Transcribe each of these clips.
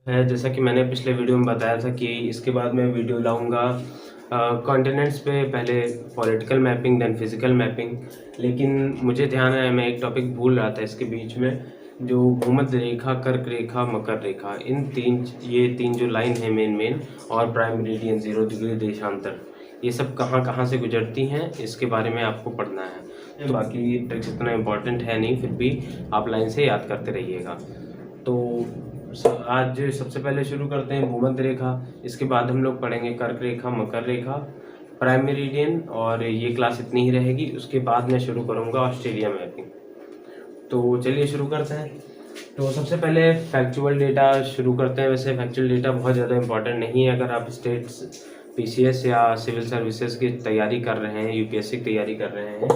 है, जैसा कि मैंने पिछले वीडियो में बताया था कि इसके बाद मैं वीडियो लाऊंगा कॉन्टिनेंट्स पे, पहले political mapping then physical mapping. लेकिन मुझे ध्यान आया, मैं एक टॉपिक भूल रहा था इसके बीच में, जो भूमध्य रेखा, कर्क रेखा, मकर रेखा, ये तीन जो लाइन है मेन और प्राइम मेरिडियन, 0 डिग्री देशांतर, ये सब कहाँ कहाँ से गुजरती हैं इसके बारे में आपको पढ़ना है। बाकी ट्रिक्स इतना इम्पोर्टेंट है नहीं, फिर भी आप लाइन से याद करते रहिएगा। तो आज सबसे पहले शुरू करते हैं भूमध्य रेखा, इसके बाद हम लोग पढ़ेंगे कर्क रेखा, मकर रेखा, प्राइम मेरिडियन, और ये क्लास इतनी ही रहेगी। उसके बाद मैं शुरू करूँगा ऑस्ट्रेलिया मैपिंग। तो चलिए शुरू करते हैं। तो सबसे पहले फैक्चुअल डेटा शुरू करते हैं। वैसे फैक्चुअल डेटा बहुत ज़्यादा इंपॉर्टेंट नहीं है अगर आप स्टेट्स पीसीएस या सिविल सर्विसेज की तैयारी कर रहे हैं, यूपीएससी की तैयारी कर रहे हैं,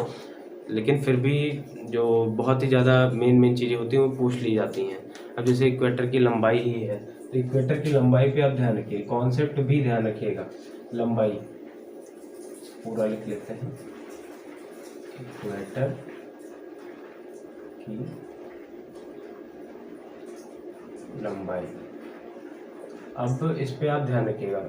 लेकिन फिर भी जो बहुत ही ज़्यादा मेन चीज़ें होती हैं वो पूछ ली जाती हैं। अब जैसे इक्वेटर की लंबाई ही है, तो इक्वेटर की लंबाई पे आप ध्यान रखिए, कॉन्सेप्ट भी ध्यान रखिएगा। लंबाई पूरा लिख लेते हैं, इक्वेटर की लंबाई। अब इस पे आप ध्यान रखिएगा,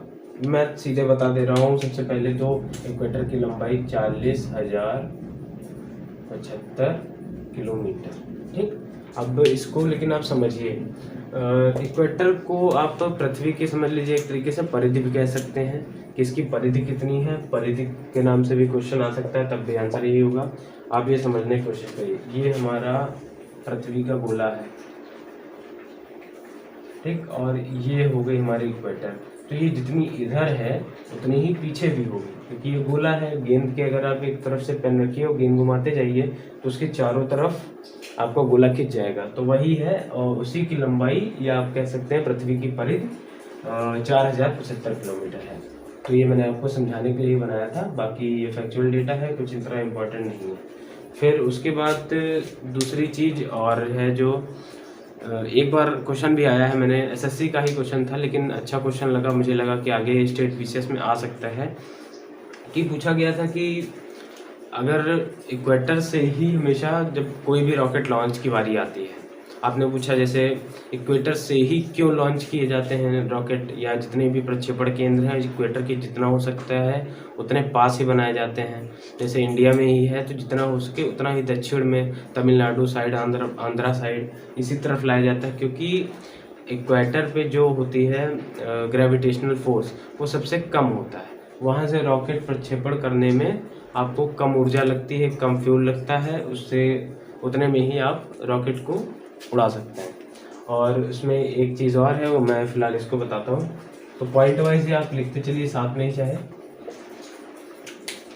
मैं सीधे बता दे रहा हूँ। सबसे पहले तो इक्वेटर की लंबाई 40,075 किलोमीटर, ठीक। अब इसको लेकिन आप समझिए, इक्वेटर को आप पृथ्वी की समझ लीजिए एक तरीके से परिधि भी कह सकते हैं कि इसकी परिधि कितनी है। परिधि के नाम से भी क्वेश्चन आ सकता है, तब भी आंसर यही होगा। आप ये समझने की कोशिश करिए, ये हमारा पृथ्वी का गोला है, ठीक, और ये हो गई हमारी इक्वेटर। तो ये जितनी इधर है उतनी ही पीछे भी होगी, क्योंकि ये गोला है। गेंद के अगर आप एक तरफ से पेन रखिए और गेंद घुमाते जाइए तो उसके चारों तरफ आपका गोला खिंच जाएगा। तो वही है, और उसी की लंबाई, या आप कह सकते हैं पृथ्वी की परिधि 4075 किलोमीटर है। तो ये मैंने आपको समझाने के लिए बनाया था, बाकी ये फैक्चुअल डेटा है, कुछ इतना इम्पोर्टेंट नहीं है। फिर उसके बाद दूसरी चीज़ और है, जो एक बार क्वेश्चन भी आया है, मैंने एसएससी का ही क्वेश्चन था, लेकिन अच्छा क्वेश्चन लगा, मुझे लगा कि आगे स्टेट बीसीएस में आ सकता है। कि पूछा गया था कि अगर इक्वेटर से ही हमेशा जब कोई भी रॉकेट लॉन्च की बारी आती है, आपने पूछा जैसे इक्वेटर से ही क्यों लॉन्च किए जाते हैं रॉकेट, या जितने भी प्रक्षेपण केंद्र हैं इक्वेटर के जितना हो सकता है उतने पास ही बनाए जाते हैं। जैसे इंडिया में ही है तो जितना हो सके उतना ही दक्षिण में, तमिलनाडु साइड, आंध्रा साइड, इसी तरफ लाया जाता है, क्योंकि इक्वेटर पे जो होती है ग्रेविटेशनल फोर्स वो सबसे कम होता है। वहाँ से रॉकेट प्रक्षेपण करने में आपको कम ऊर्जा लगती है, कम फ्यूल लगता है, उससे उतने में ही आप रॉकेट को उड़ा सकते हैं। और उसमें एक चीज़ और है, वो मैं फ़िलहाल इसको बताता हूँ। तो पॉइंट वाइज ही आप लिखते चलिए साथ में ही, चाहे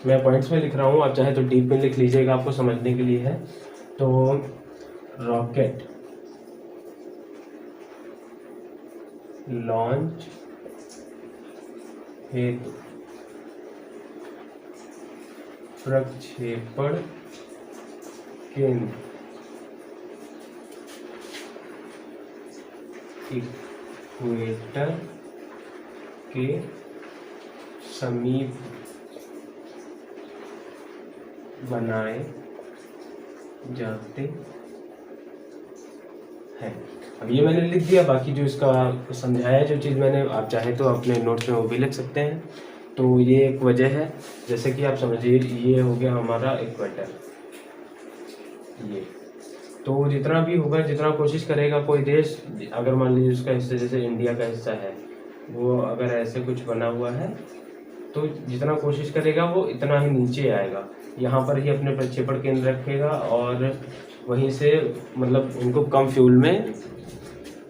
मैं पॉइंट्स में लिख रहा हूँ, आप चाहे तो डीप में लिख लीजिएगा, आपको समझने के लिए है। तो रॉकेट लॉन्च हेतु प्रक्षेपण केंद्र इक्वेटर के समीप बनाए जाते हैं। अब ये मैंने लिख दिया, बाकी जो इसका समझाया, जो चीज़ मैंने, आप चाहे तो अपने नोट्स में वो भी लिख सकते हैं। तो ये एक वजह है, जैसे कि आप समझिए ये हो गया हमारा इक्वेटर। ये तो जितना भी होगा, जितना कोशिश करेगा कोई देश, अगर मान लीजिए उसका हिस्सा, जैसे इंडिया का हिस्सा है, वो अगर ऐसे कुछ बना हुआ है तो जितना कोशिश करेगा वो इतना ही नीचे आएगा, यहाँ पर ही अपने प्रक्षेपण केंद्र रखेगा, और वहीं से मतलब उनको कम फ्यूल में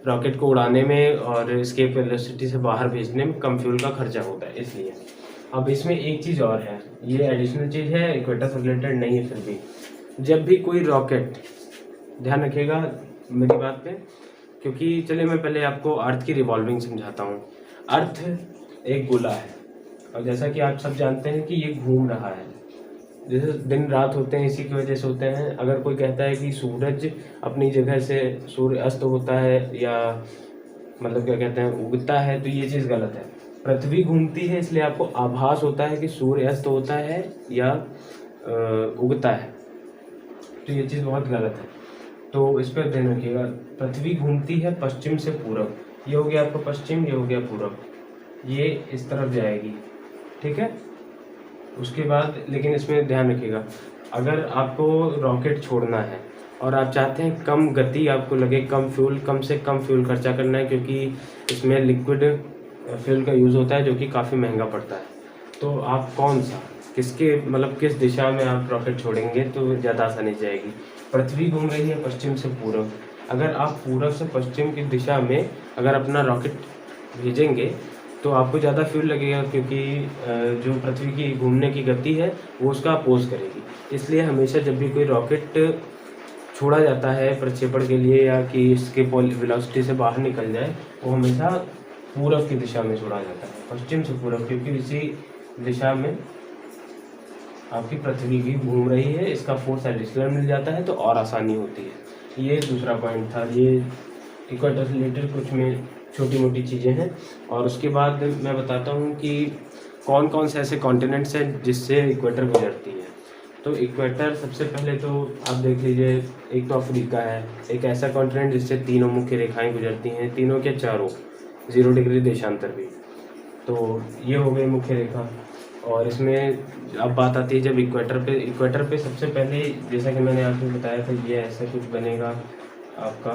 रॉकेट को उड़ाने में और एस्केप वेलोसिटी से बाहर भेजने में कम फ्यूल का खर्चा होता है, इसलिए। अब इसमें एक चीज़ और है, ये एडिशनल चीज़ है, इक्वेटर से रिलेटेड नहीं है, फिर भी जब भी कोई रॉकेट, ध्यान रखिएगा मेरी बात पे, क्योंकि चलिए मैं पहले आपको अर्थ की रिवॉल्विंग समझाता हूँ। अर्थ एक गोला है, और जैसा कि आप सब जानते हैं कि ये घूम रहा है, जैसे दिन रात होते हैं इसी की वजह से होते हैं। अगर कोई कहता है कि सूरज अपनी जगह से सूर्य अस्त होता है, या मतलब क्या कहते हैं उगता है, तो ये चीज़ गलत है। पृथ्वी घूमती है इसलिए आपको आभास होता है कि सूर्य अस्त होता है या उगता है, तो ये चीज़ बहुत गलत है। तो इस पर ध्यान रखिएगा, पृथ्वी घूमती है पश्चिम से पूरब, ये हो गया आपका पश्चिम, ये हो गया पूरब, ये इस तरफ जाएगी, ठीक है। उसके बाद लेकिन इसमें ध्यान रखिएगा, अगर आपको रॉकेट छोड़ना है और आप चाहते हैं कम गति आपको लगे, कम फ्यूल, कम से कम फ्यूल खर्चा करना है, क्योंकि इसमें लिक्विड फ्यूल का यूज़ होता है जो कि काफ़ी महंगा पड़ता है, तो आप कौन सा, किसके मतलब किस दिशा में आप रॉकेट छोड़ेंगे तो ज़्यादा आसानी जाएगी। पृथ्वी घूम रही है पश्चिम से पूरब, अगर आप पूरब से पश्चिम की दिशा में अगर अपना रॉकेट भेजेंगे तो आपको ज़्यादा फ्यूल लगेगा, क्योंकि जो पृथ्वी की घूमने की गति है वो उसका अपोज करेगी। इसलिए हमेशा जब भी कोई रॉकेट छोड़ा जाता है प्रक्षेपण के लिए या कि इसके वेलोसिटी से बाहर निकल जाए, वो हमेशा पूरब की दिशा में छोड़ा जाता है, पश्चिम से पूरब, क्योंकि इसी दिशा में आपकी पृथ्वी भी घूम रही है, इसका फोर्स एडिशनल मिल जाता है तो और आसानी होती है। ये दूसरा पॉइंट था, ये इक्वेटर से रिलेटेड कुछ में छोटी मोटी चीज़ें हैं। और उसके बाद मैं बताता हूँ कि कौन कौन से ऐसे कॉन्टिनेंट्स हैं जिससे इक्वेटर गुजरती है। तो इक्वेटर सबसे पहले तो आप देख लीजिए, एक तो अफ्रीका है, एक ऐसा कॉन्टिनेंट जिससे तीनों मुख्य रेखाएं गुजरती हैं, तीनों के चारों 0 डिग्री देशांतर भी, तो ये हो गई मुख्य रेखा। और इसमें अब बात आती है जब इक्वेटर पे सबसे पहले, जैसा कि मैंने आपको बताया था, ये ऐसा कुछ बनेगा आपका,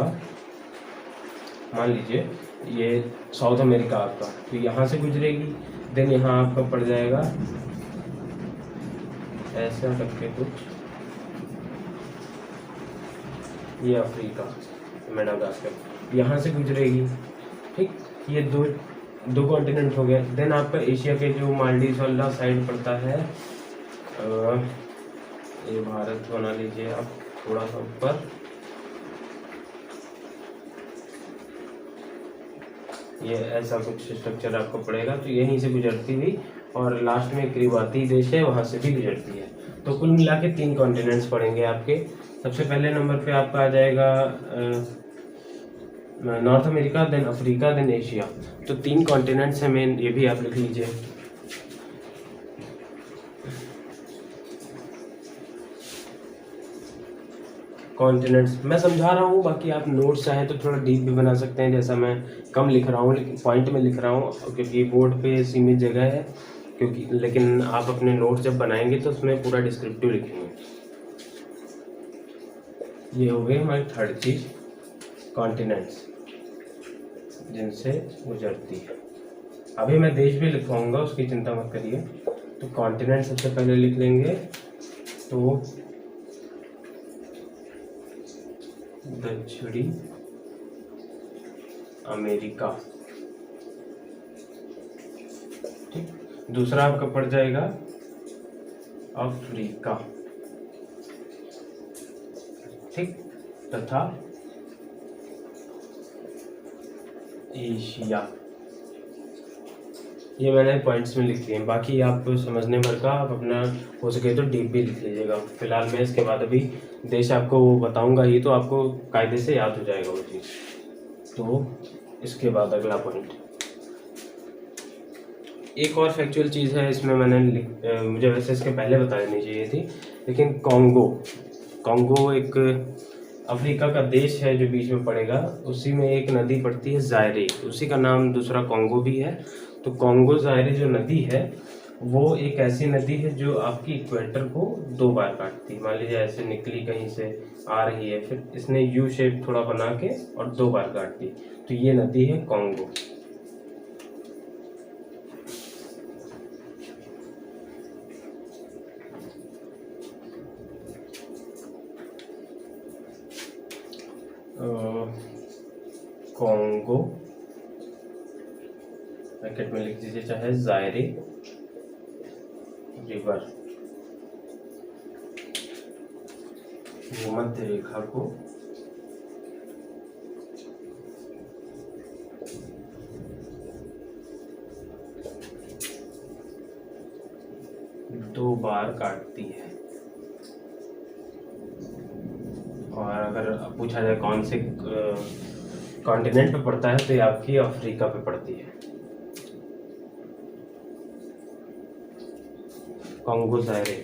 मान लीजिए ये साउथ अमेरिका आपका, तो यहाँ से गुजरेगी, देन यहाँ आपका पड़ जाएगा ऐसा करके कुछ, ये अफ्रीका, मेडागास्कर, यहाँ से गुजरेगी, ठीक। ये दो कॉन्टिनेंट हो गया। देन आपका एशिया के जो मालदीव वाला साइड पड़ता है, ये भारत बना लीजिए आप थोड़ा सा ऊपर, ये ऐसा कुछ स्ट्रक्चर आपको पड़ेगा, तो यहीं से गुजरती हुई और लास्ट में किरिबाती देश है, वहाँ से भी गुजरती है। तो कुल मिला के 3 कॉन्टिनेंट्स पड़ेंगे आपके। सबसे पहले नंबर पे आपका आ जाएगा North America, then Africa, then Asia. तो 3 कॉन्टिनेंट्स हैं मेन, ये भी आप लिख लीजिए। कॉन्टिनेंट्स मैं समझा रहा हूँ, बाकी आप नोट्स चाहें तो थोड़ा डीप भी बना सकते हैं, जैसा मैं कम लिख रहा हूँ लेकिन पॉइंट में लिख रहा हूँ, क्योंकि बोर्ड पे सीमित जगह है, क्योंकि लेकिन आप अपने नोट्स जब बनाएंगे तो उसमें पूरा डिस्क्रिप्टिव लिखेंगे। ये हो गई हमारी थर्ड चीज, कॉन्टिनेंट्स जिनसे गुजरती है। अभी मैं देश भी लिखवाऊंगा, उसकी चिंता मत करिए। तो कॉन्टिनेंट सबसे पहले लिख लेंगे, तो दक्षिणी अमेरिका, ठीक। दूसरा आपका पड़ जाएगा अफ्रीका, ठीक, तथा एशिया। ये मैंने पॉइंट्स में लिख दिए, बाकी आप समझने भर का आप अपना हो सके तो डीप भी लिख लीजिएगा। फिलहाल मैं इसके बाद अभी देश आपको बताऊंगा ही, तो आपको कायदे से याद हो जाएगा वो चीज़। तो इसके बाद अगला पॉइंट, एक और फैक्चुअल चीज़ है इसमें, मैंने मुझे वैसे इसके पहले बता देनी चाहिए थी, लेकिन कॉन्गो एक अफ्रीका का देश है जो बीच में पड़ेगा, उसी में एक नदी पड़ती है जायरे, उसी का नाम दूसरा कॉन्गो भी है। तो कॉन्गो जायरे जो नदी है वो एक ऐसी नदी है जो आपकी इक्वेटर को 2 बार काटती है। मान लीजिए ऐसे निकली कहीं से आ रही है, फिर इसने यू शेप थोड़ा बना के और 2 बार काट दी, तो ये नदी है कॉन्गो। कॉन्गो ब्रैकेट में लिख दीजिए, चाहे जायरे रिवर, भूमध्य रेखा को दो बार काटती है। और अगर पूछा जाए कौन से कॉन्टिनेंट पे पड़ता है, तो ये आपकी अफ्रीका पे पड़ती है, कॉन्गो जायरे।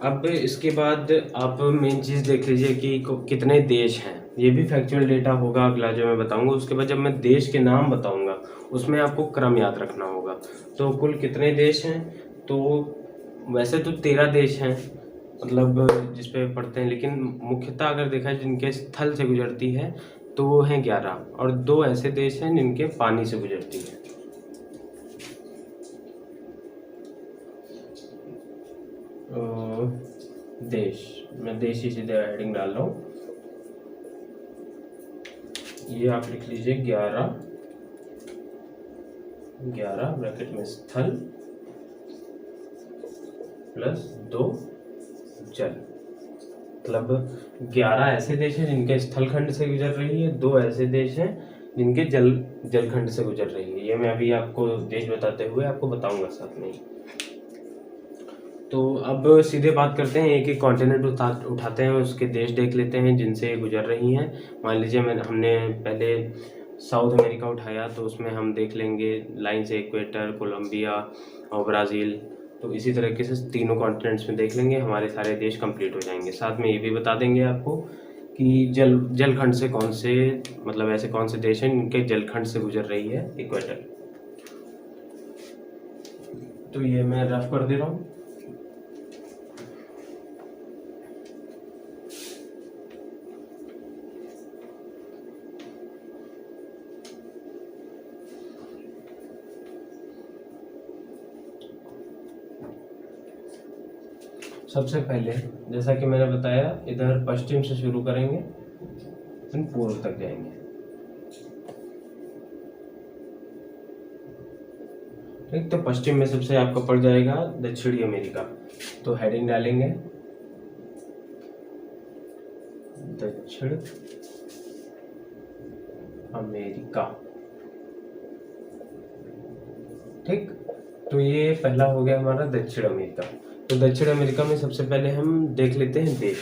अब इसके बाद आप मेन चीज़ देख लीजिए कि कितने देश हैं। ये भी फैक्चुअल डेटा होगा अगला जो मैं बताऊंगा। उसके बाद जब मैं देश के नाम बताऊंगा उसमें आपको क्रम याद रखना होगा। तो कुल कितने देश हैं, तो वैसे तो 13 देश हैं मतलब जिस पे पढ़ते हैं, लेकिन मुख्यतः अगर देखा जाए जिनके स्थल से गुजरती है तो वो हैं 11, और 2 ऐसे देश हैं जिनके पानी से गुजरती है। देश, मैं देश ही सीधे हेडिंग डाल रहा हूँ। ये आप लिख लीजिए 11 ब्रैकेट में स्थल प्लस 2 जल, मतलब 11 ऐसे देश हैं जिनके स्थलखंड से गुजर रही है, 2 ऐसे देश हैं जिनके जलखंड से गुजर रही है। ये मैं अभी आपको देश बताते हुए आपको बताऊंगा साथ में ही। तो अब सीधे बात करते हैं, एक एक कॉन्टिनेंट उठाते हैं, उसके देश देख लेते हैं जिनसे गुजर रही हैं। मान लीजिए हमने पहले साउथ अमेरिका उठाया, तो उसमें हम देख लेंगे लाइन से इक्वेटर, कोलंबिया और ब्राज़ील। तो इसी तरीके से तीनों कॉन्टिनेंट्स में देख लेंगे, हमारे सारे देश कंप्लीट हो जाएंगे। साथ में ये भी बता देंगे आपको कि जलखंड से कौन से, मतलब ऐसे कौन से देश हैं जिनके जलखंड से गुजर रही है इक्वेटर। तो ये मैं रफ कर दे रहा हूँ। सबसे पहले जैसा कि मैंने बताया, इधर पश्चिम से शुरू करेंगे, फिर पूर्व तक जाएंगे। ठीक, तो पश्चिम में सबसे आपका पड़ जाएगा दक्षिणी अमेरिका। तो हेडिंग डालेंगे दक्षिण अमेरिका। ठीक, तो ये पहला हो गया हमारा दक्षिण अमेरिका। तो दक्षिण अमेरिका में सबसे पहले हम देख लेते हैं देश।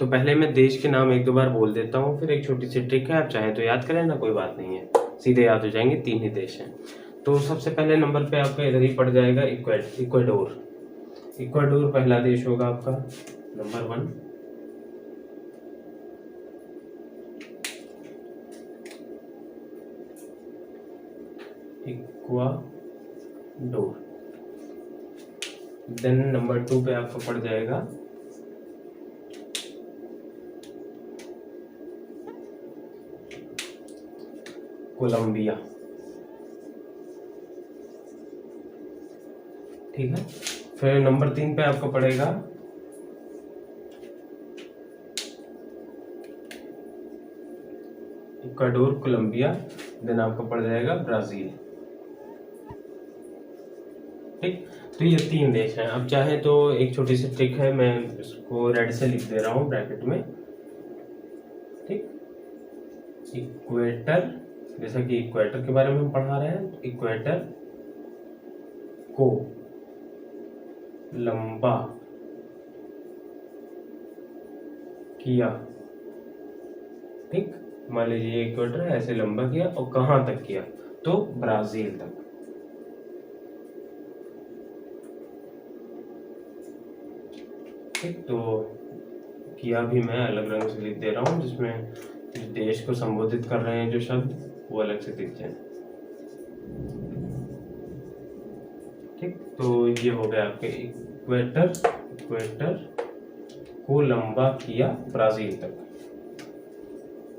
तो पहले मैं देश के नाम 1-2 बार बोल देता हूँ, फिर एक छोटी सी ट्रिक है, आप चाहें तो याद करें ना, कोई बात नहीं है, सीधे याद हो जाएंगे। 3 ही देश हैं। तो सबसे पहले नंबर पे आपका इधर ही पड़ जाएगा इक्वाडोर। इक्वाडोर पहला देश होगा आपका, नंबर 1। इक्वाडोर। देन नंबर 2 पे आपको पड़ जाएगा कोलंबिया। ठीक है, फिर नंबर 3 पे आपको पड़ेगा इक्वाडोर, कोलंबिया, देन आपको पड़ जाएगा ब्राजील। ठीक, तो ये 3 देश हैं। अब चाहे तो एक छोटी सी ट्रिक है, मैं इसको रेड से लिख दे रहा हूँ ब्रैकेट में। ठीक, इक्वेटर, जैसा कि इक्वेटर के बारे में हम पढ़ा रहे हैं, इक्वेटर को लंबा किया। ठीक, मान लीजिए इक्वेटर ऐसे लंबा किया, और कहां तक किया, तो ब्राजील तक। ठीक, तो किया भी मैं अलग रंग से लिख दे रहा हूं, जिसमें देश को संबोधित कर रहे हैं जो शब्द वो अलग से दिख जाए। ठीक, तो ये हो गया आपके इक्वेटर को लंबा किया ब्राजील तक।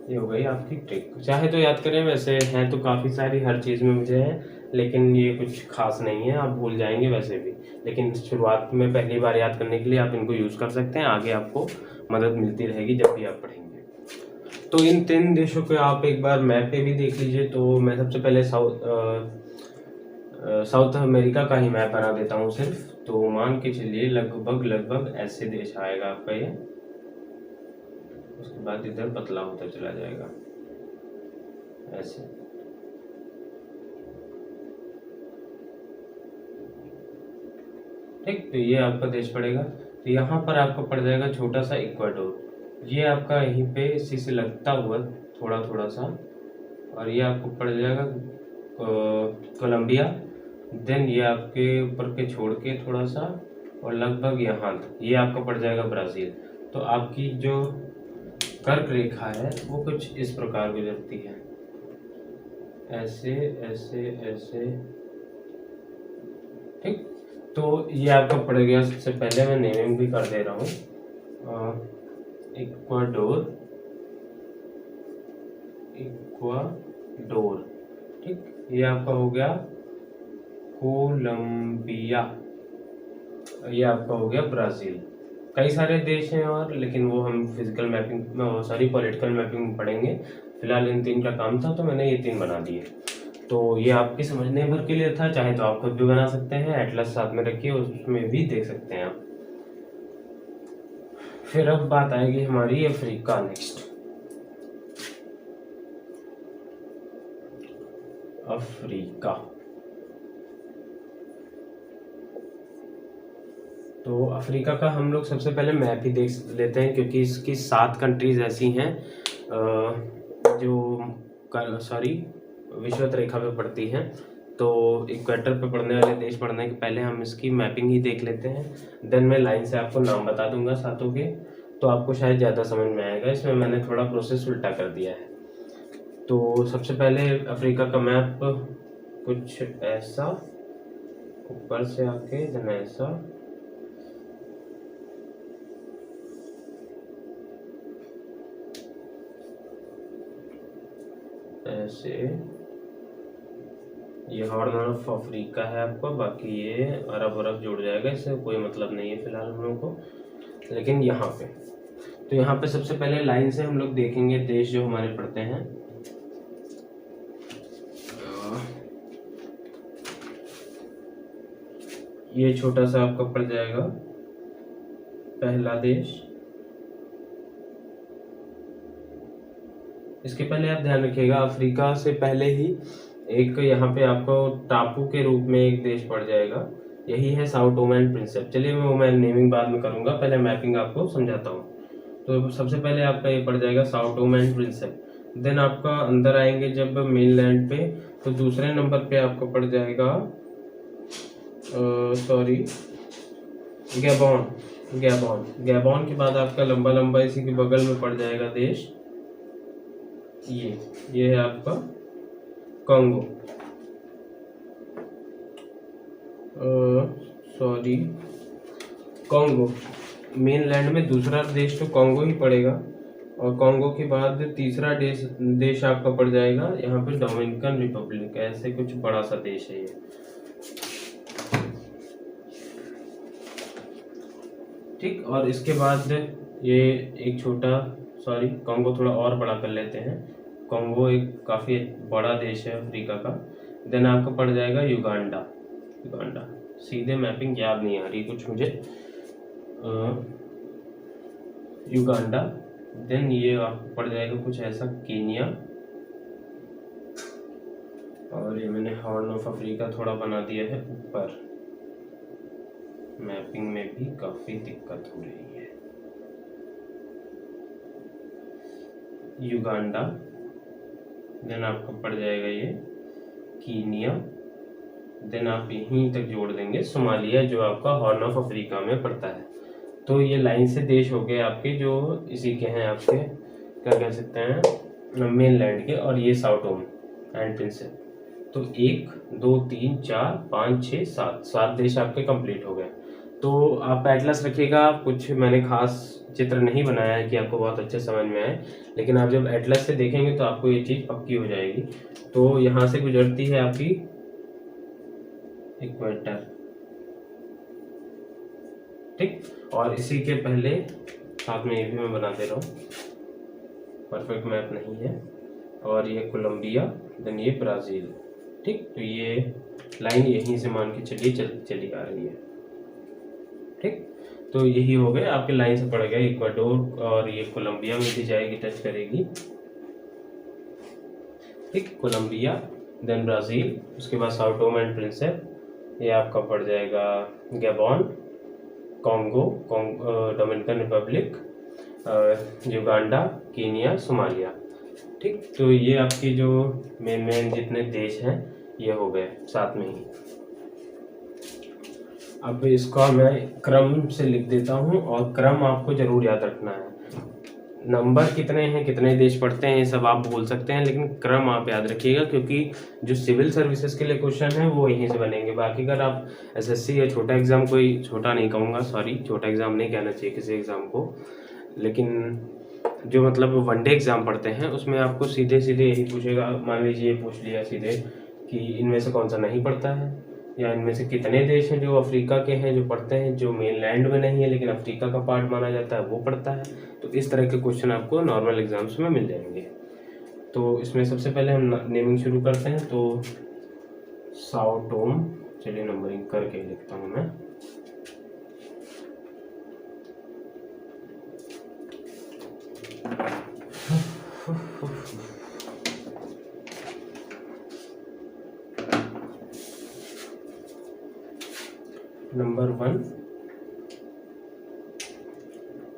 ये हो गई आपकी ट्रिक। चाहे तो याद करें, वैसे हैं तो काफ़ी सारी, हर चीज़ में मुझे है, लेकिन ये कुछ खास नहीं है, आप भूल जाएंगे वैसे भी। लेकिन शुरुआत में पहली बार याद करने के लिए आप इनको यूज़ कर सकते हैं, आगे आपको मदद मिलती रहेगी जब भी आप पढ़ेंगे। तो इन 3 देशों को आप एक बार मैप पे भी देख लीजिए। तो मैं सबसे पहले साउथ अमेरिका का ही मैप बना देता हूँ सिर्फ। तो मान के चलिए लगभग ऐसे देश आएगा आपका ये, उसके बाद इधर पतला होता चला जाएगा ऐसे। ठीक, तो ये आपका देश पड़ेगा। तो यहाँ पर आपको पड़ जाएगा छोटा सा इक्वाडोर। ये आपका यहीं पे इसी से लगता हुआ थोड़ा सा, और ये आपको पड़ जाएगा कोलंबिया। देन ये आपके ऊपर के छोड़ के थोड़ा सा, और लगभग यहाँ तक ये आपका पड़ जाएगा ब्राज़ील। तो आपकी जो कर्क रेखा है वो कुछ इस प्रकार गुजरती है, ऐसे ऐसे ऐसे। ठीक, तो ये आपका पड़ गया। सबसे पहले मैं नेमिंग भी कर दे रहा हूँ, इक्वाडोर, इक्वाडोर। ठीक, ये आपका हो गया कोलंबिया, ये आपका हो गया ब्राज़ील। कई सारे देश हैं और, लेकिन वो हम फिजिकल मैपिंग पॉलिटिकल मैपिंग में पढ़ेंगे। फिलहाल इन 3 का काम था तो मैंने ये 3 बना दिए। तो ये आपके समझने भर के लिए था, चाहे तो आप खुद भी बना सकते हैं, एटलस साथ में रखिए, उसमें भी देख सकते हैं आप। फिर अब बात आएगी हमारी अफ्रीका नेक्स्ट। अफ्रीका, तो अफ्रीका का हम लोग सबसे पहले मैप ही देख लेते हैं, क्योंकि इसकी 7 कंट्रीज ऐसी हैं जो विषुवत रेखा पे पड़ती हैं। तो इक्वेटर पे पड़ने वाले देश पढ़ने के पहले हम इसकी मैपिंग ही देख लेते हैं, देन मैं लाइन से आपको नाम बता दूंगा सातों के, तो आपको शायद ज़्यादा समझ में आएगा। इसमें मैंने थोड़ा प्रोसेस उल्टा कर दिया है। तो सबसे पहले अफ्रीका का मैप कुछ ऐसा, ऊपर से आके देन ऐसा, ऐसे। ये हॉर्न ऑफ अफ्रीका है आपका, बाकी ये अरब जुड़ जाएगा, इससे कोई मतलब नहीं है फिलहाल हम लोग को। लेकिन यहाँ पे, तो यहाँ पे सबसे पहले लाइन से हम लोग देखेंगे देश जो हमारे पड़ते हैं। ये छोटा सा आपका पड़ जाएगा पहला देश। इसके पहले आप ध्यान रखिएगा, अफ्रीका से पहले ही एक यहाँ पे आपको टापू के रूप में एक देश पड़ जाएगा, यही है साओ टोमे एंड प्रिंसिप। चलिए मैं नेमिंग बाद में करूँगा, पहले मैपिंग आपको समझाता हूँ। तो सबसे पहले आपका ये पड़ जाएगा Sao Tome and Principe. Then आपका अंदर आएंगे जब मेन लैंड पे, तो दूसरे नंबर पे आपको पड़ जाएगा गैबॉन। गैबॉन के बाद आपका लंबा लंबा इसी के बगल में पड़ जाएगा देश, ये है आपका कांगो, कांगो। मेन लैंड में दूसरा देश तो कांगो ही पड़ेगा, और कांगो के बाद तीसरा देश आपका पड़ जाएगा यहाँ पे डोमिनिकन रिपब्लिक, ऐसे कुछ बड़ा सा देश है ये। ठीक, और इसके बाद ये एक छोटा, कांगो थोड़ा और बड़ा कर लेते हैं। कांगो एक काफ़ी बड़ा देश है अफ्रीका का। देन आपका पड़ जाएगा युगांडा। सीधे मैपिंग याद नहीं आ रही कुछ मुझे, युगांडा। देन ये आपको पड़ जाएगा कुछ ऐसा केनिया, और ये मैंने हॉर्न ऑफ अफ्रीका थोड़ा बना दिया है ऊपर, मैपिंग में भी काफ़ी दिक्कत हो रही है। युगांडा, देन आपको पड़ जाएगा ये कीनिया, देन आप यहीं तक जोड़ देंगे सोमालिया, जो आपका हॉर्न ऑफ अफ्रीका में पड़ता है। तो ये लाइन से देश हो गए आपके जो इसी के हैं, आपके क्या कह सकते हैं मेन लैंड के, और ये साओ टोमे एंड प्रिंसिप। तो 1 2 3 4 5 6 7 देश आपके कंप्लीट हो गए। तो आप एटलस रखिएगा, कुछ मैंने खास चित्र नहीं बनाया है कि आपको बहुत अच्छे समझ में आए, लेकिन आप जब एटलस से देखेंगे तो आपको ये चीज़ पक्की हो जाएगी। तो यहाँ से गुजरती है आपकी इक्वेटर, ठीक, और इसी के पहले साथ में ये भी मैं बना दे रहा हूँ, परफेक्ट मैप नहीं है, और ये कोलंबिया, देन ये ब्राज़ील। ठीक, तो ये लाइन यहीं से मान के चलिए चली आ रही है। ठीक, तो यही हो गए आपके, लाइन से पड़ गया इक्वाडोर, और ये कोलंबिया में भी जाएगी, टच करेगी। ठीक, कोलंबिया, देन ब्राज़ील, उसके बाद साओ टोमे एंड प्रिंसिप, ये आपका पड़ जाएगा Gabon, Congo, Dominican Republic, Uganda, Kenya, Somalia. ठीक, तो ये आपकी जो मेन जितने देश हैं ये हो गए साथ में ही। अब इसका मैं क्रम से लिख देता हूँ, और क्रम आपको जरूर याद रखना है। नंबर कितने हैं, कितने देश पढ़ते हैं, ये सब आप बोल सकते हैं, लेकिन क्रम आप याद रखिएगा, क्योंकि जो सिविल सर्विसेज के लिए क्वेश्चन है वो यहीं से बनेंगे। बाकी अगर आप एसएससी या छोटा एग्ज़ाम, कोई छोटा नहीं कहूँगा, सॉरी, छोटा एग्ज़ाम नहीं कहना चाहिए किसी एग्ज़ाम को, लेकिन जो मतलब वनडे एग्ज़ाम पढ़ते हैं उसमें आपको सीधे सीधे यही पूछेगा। मान लीजिए ये पूछ लिया सीधे कि इनमें से कौन सा नहीं पढ़ता है, या इनमें से कितने देश हैं जो अफ्रीका के हैं जो पढ़ते हैं, जो मेन लैंड में नहीं है लेकिन अफ्रीका का पार्ट माना जाता है वो पढ़ता है। तो इस तरह के क्वेश्चन आपको नॉर्मल एग्जाम्स में मिल जाएंगे। तो इसमें सबसे पहले हम नेमिंग शुरू करते हैं। तो साओ टोम, चलिए नंबरिंग करके लिखता हूँ मैं। Number 1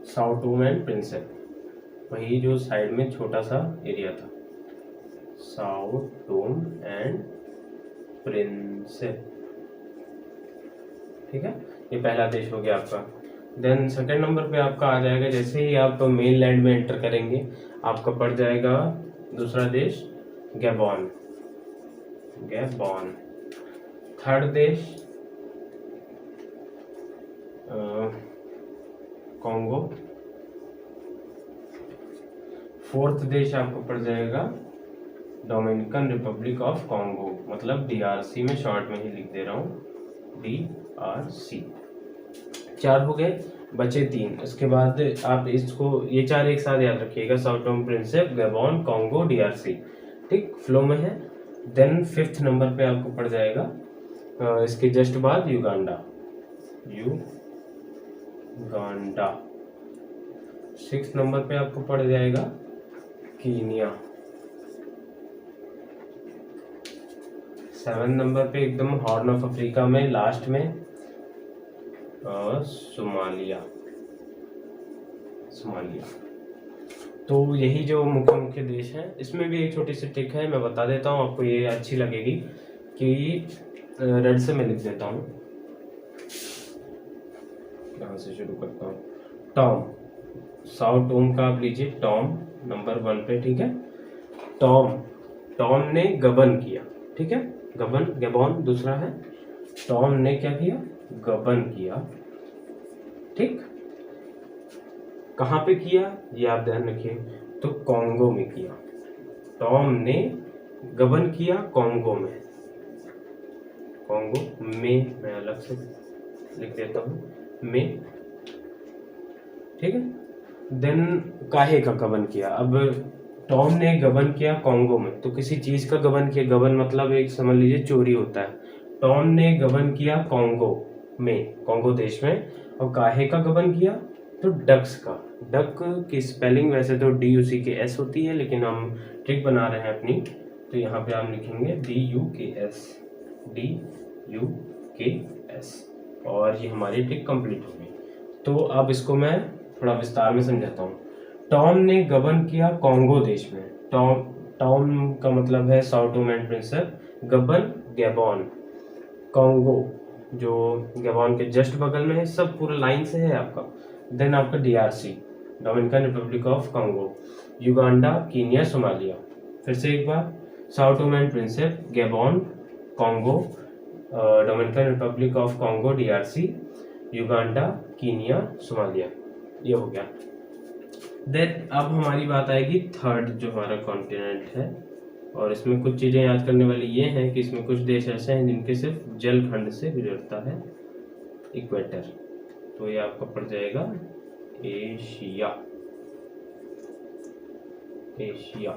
Sao Tome and Prinsep, वही जो साइड में छोटा सा एरिया था, साओ टोम एंड प्रिंसेप, ठीक है, ये पहला देश हो गया आपका। देन सेकंड नंबर पे आपका आ जाएगा, जैसे ही आप मेन लैंड में एंटर करेंगे आपका पड़ जाएगा दूसरा देश गैबॉन, गैबॉन। थर्ड देश कॉन्गो। फोर्थ देश आपको पड़ जाएगा डोमिनिकन रिपब्लिक ऑफ कॉन्गो, मतलब डीआरसी में शॉर्ट में ही लिख दे रहा हूँ, डीआरसी। 4 हो गए, बचे 3। उसके बाद आप इसको, ये 4 एक साथ याद रखिएगा, Sao Tomé Prinsep, Gabon, Congo, DRC, ठीक, फ्लो में है। देन 5th नंबर पे आपको पड़ जाएगा इसके जस्ट बाद युगांडा, युगांडा। 6th नंबर पे आपको पड़ जाएगा कीनिया। 7th नंबर पे एकदम हॉर्न ऑफ अफ्रीका में लास्ट में सोमालिया, सोमालिया। तो यही जो मुख्य मुख्य देश हैं, इसमें भी एक छोटी सी ट्रिक है, मैं बता देता हूँ आपको, ये अच्छी लगेगी कि रेड से मैं लिख देता हूँ, यहाँ से शुरू करता हूँ। टॉम, साओ टोम का आप लीजिए, टॉम नंबर 1 पे, ठीक है। टॉम, टॉम ने गबन किया, ठीक है, गबन, गैबॉन दूसरा है। टॉम ने क्या किया, गबन किया, ठीक। कहाँ पे किया ये आप ध्यान रखिए, तो कॉन्गो में किया। टॉम ने गबन किया कॉन्गो में, कॉन्गो में, मैं अलग से लिख देता हूँ, में, ठीक है। देन काहे का गबन किया, अब टॉम ने गबन किया कॉन्गो में, तो किसी चीज का गबन किया, गबन मतलब एक समझ लीजिए चोरी होता है। टॉम ने गबन किया कॉन्गो में, कॉन्गो देश में, और काहे का गबन किया, तो डक्स का। डक की स्पेलिंग वैसे तो DUCKS होती है, लेकिन हम ट्रिक बना रहे हैं अपनी, तो यहाँ पे हम लिखेंगे DUKS, DUKS, और ये हमारी ट्रिक कंप्लीट होगी। तो अब इसको मैं थोड़ा विस्तार में समझाता हूँ। टॉम ने गबन किया कॉन्गो देश में, टॉम का मतलब है साओ टोम एंड प्रिंसेप, गबन गैबॉन, कॉन्गो जो गैबॉन के जस्ट बगल में है, सब पूरा लाइन से है आपका। देन आपका DRC, Dominican Republic of Congo, Uganda, Kenya, Somalia. फिर से एक बार, Sao Tome and Principe, Gabon, Congo, Dominican Republic of Congo DRC, Uganda, Kenya, Somalia, ये हो गया। देन अब हमारी बात आएगी थर्ड जो हमारा कॉन्टिनेंट है, और इसमें कुछ चीज़ें याद करने वाली ये हैं कि इसमें कुछ देश ऐसे हैं जिनके सिर्फ जलखंड से गुजरता है इक्वेटर, तो ये आपका पड़ जाएगा एशिया, एशिया,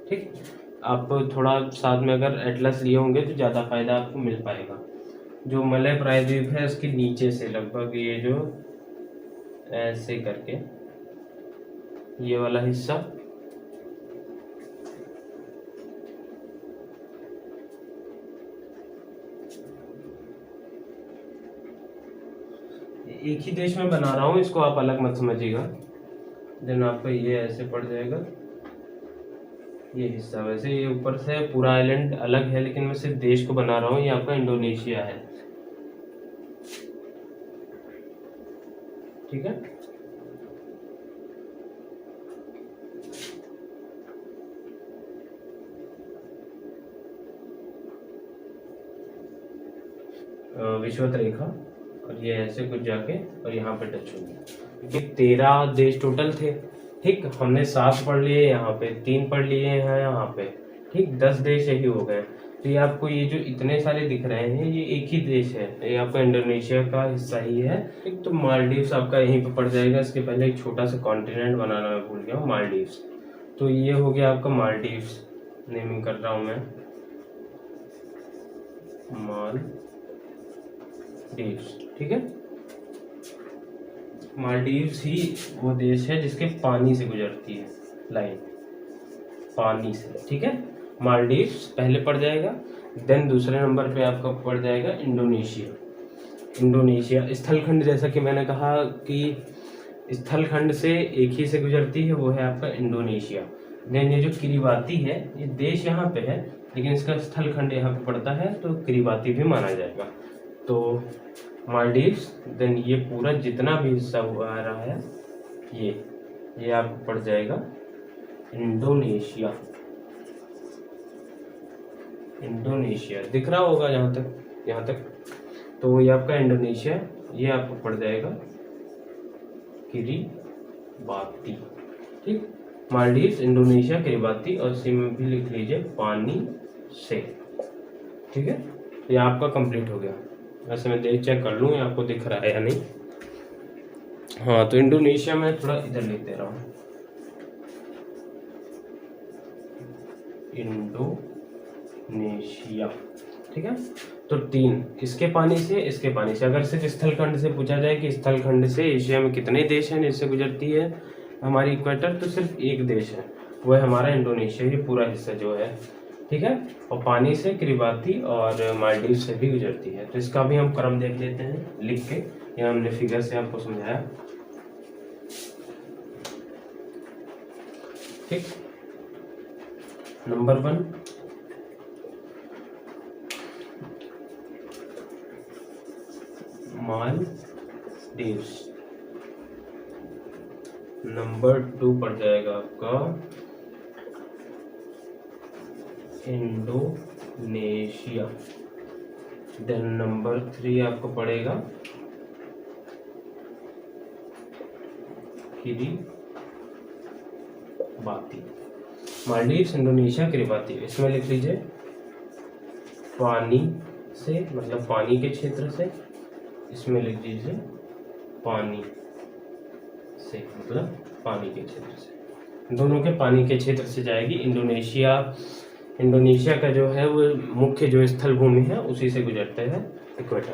ठीक। आप थोड़ा साथ में अगर एटलस लिए होंगे तो ज़्यादा फायदा आपको मिल पाएगा। जो मलय प्रायद्वीप है उसके नीचे से लगभग ये जो ऐसे करके ये वाला हिस्सा, एक ही देश में बना रहा हूँ, इसको आप अलग मत समझिएगा। देन आपका ये ऐसे पड़ जाएगा, ये हिस्सा, वैसे ये ऊपर से पूरा आइलैंड अलग है, लेकिन मैं सिर्फ देश को बना रहा हूँ। ये आपका इंडोनेशिया है, ठीक है। विषुवत रेखा, और ये ऐसे कुछ जाके और यहाँ पे टच होगी। ये 13 देश टोटल थे, ठीक। हमने 7 पढ़ लिए, यहाँ पे 3 पढ़ लिए हैं, यहाँ पे ठीक 10 देश यही हो गए। तो ये आपको ये जो इतने सारे दिख रहे हैं ये एक ही देश है, ये आपका इंडोनेशिया का हिस्सा ही है, ठीक। तो मालदीव्स आपका यहीं पे पड़ जाएगा। इसके पहले एक छोटा सा कॉन्टिनेंट बनाना मैं भूल गया हूँ, मालदीव्स। तो ये हो गया आपका मालदीव्स, नेमिंग कर रहा हूँ मैं मालदीव्स, ठीक है। मालदीव्स ही वो देश है जिसके पानी से गुजरती है लाइन, पानी से, ठीक है। मालदीव्स पहले पड़ जाएगा। देन दूसरे नंबर पे आपका पड़ जाएगा इंडोनेशिया। इंडोनेशिया स्थलखंड, जैसा कि मैंने कहा कि स्थलखंड से एक ही से गुजरती है, वो है आपका इंडोनेशिया। देन ये जो किरिबाती है ये देश यहाँ पे है, लेकिन इसका स्थलखंड यहाँ पे पड़ता है, तो किरिबाती भी माना जाएगा। तो मालदीव्स, देन ये पूरा जितना भी हिस्सा हुआ आ रहा है ये आपको पड़ जाएगा इंडोनेशिया। इंडोनेशिया दिख रहा होगा यहाँ तक, तो ये आपका इंडोनेशिया, ये आपको पड़ जाएगा किरिबाती, ठीक। मालदीव्स, इंडोनेशिया, किरिबाती, और इसी में भी लिख लीजिए पानी से, ठीक है। ये आपका कंप्लीट हो गया। वैसे मैं चेक कर लूँ ये आपको दिख रहा है या नहीं। हाँ, तो इंडोनेशिया में थोड़ा इधर लिख दे रहा हूँ, इंडोनेशिया, ठीक है। तो 3 इसके पानी से, अगर सिर्फ स्थलखंड से पूछा जाए कि स्थलखंड से एशिया में कितने देश हैं जिससे गुजरती है हमारी इक्वेटर, तो सिर्फ एक देश है, वो है हमारा इंडोनेशिया, ये पूरा हिस्सा जो है, ठीक है। और पानी से किरिबाती और मालदीव से भी गुजरती है। तो इसका भी हम क्रम देख लेते हैं लिख के, या हमने फिगर से आपको समझाया, ठीक। नंबर 1 मालदीव्स, नंबर 2 पड़ जाएगा आपका इंडोनेशिया, देन नंबर 3 आपको पड़ेगा किरिबाती। मालदीव्स, इंडोनेशिया, किरिबाती, इसमें लिख लीजिए पानी से, मतलब पानी के क्षेत्र से, इसमें लिख दीजिए पानी से, मतलब पानी के क्षेत्र से, दोनों के पानी के क्षेत्र से जाएगी। इंडोनेशिया का जो है वो मुख्य जो स्थल भूमि है उसी से गुजरते हैं इक्वेटर।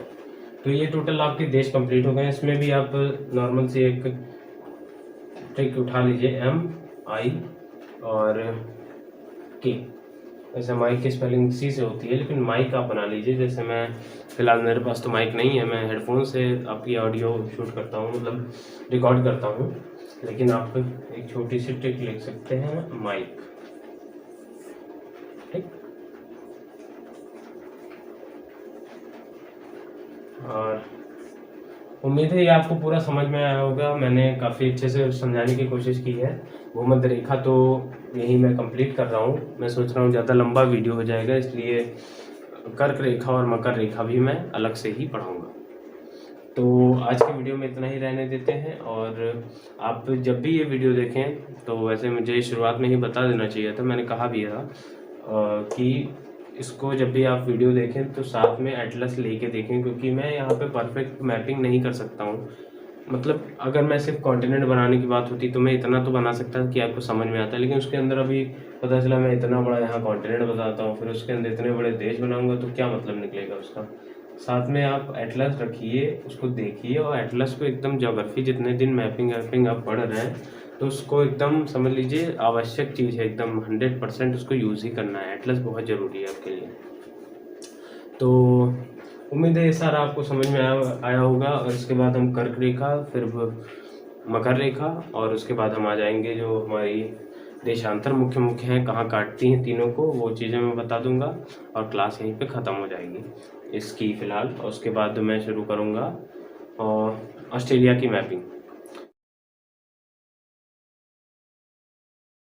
तो ये टोटल आपके देश कंप्लीट हो गए। इसमें भी आप नॉर्मल से एक ट्रिक उठा लीजिए, MI और K। वैसे माइक की स्पेलिंग C से होती है, लेकिन माइक आप बना लीजिए। जैसे मैं फिलहाल, मेरे पास तो माइक नहीं है, मैं हेडफोन से आपकी ऑडियो शूट करता हूँ, मतलब रिकॉर्ड करता हूँ, लेकिन आप एक छोटी सी ट्रिक लिख सकते हैं, माइक, ठीक। और उम्मीद है ये आपको पूरा समझ में आया होगा। मैंने काफ़ी अच्छे से समझाने की कोशिश की है। भूमध्य रेखा तो यही मैं कंप्लीट कर रहा हूँ। मैं सोच रहा हूँ ज़्यादा लंबा वीडियो हो जाएगा, इसलिए कर्क रेखा और मकर रेखा भी मैं अलग से ही पढ़ाऊँगा। तो आज की वीडियो में इतना ही रहने देते हैं। और आप जब भी ये वीडियो देखें, तो वैसे मुझे शुरुआत में ही बता देना चाहिए था, मैंने कहा भी था कि इसको जब भी आप वीडियो देखें तो साथ में एटलस लेके देखें, क्योंकि मैं यहाँ पे परफेक्ट मैपिंग नहीं कर सकता हूँ। मतलब अगर मैं सिर्फ कॉन्टिनेंट बनाने की बात होती तो मैं इतना तो बना सकता कि आपको समझ में आता, लेकिन उसके अंदर अभी पता चला मैं इतना बड़ा यहाँ कॉन्टिनेंट बताता हूँ, फिर उसके अंदर इतने बड़े देश बनाऊँगा, तो क्या मतलब निकलेगा उसका। साथ में आप एटलस रखिए, उसको देखिए, और एटलस को एकदम ज्योग्राफी जितने दिन मैपिंग आप पढ़ रहे हैं, तो उसको एकदम समझ लीजिए आवश्यक चीज़ है, एकदम 100% उसको यूज़ ही करना है। एटलस बहुत ज़रूरी है आपके लिए। तो उम्मीद है ये सारा आपको समझ में आया होगा। और इसके बाद हम कर्क रेखा, फिर मकर रेखा, और उसके बाद हम आ जाएंगे जो हमारी देशांतर मुख्य हैं, कहाँ काटती हैं तीनों को, वो चीज़ें मैं बता दूंगा, और क्लास यहीं पे ख़त्म हो जाएगी इसकी फ़िलहाल। और उसके बाद मैं शुरू करूँगा ऑस्ट्रेलिया की मैपिंग।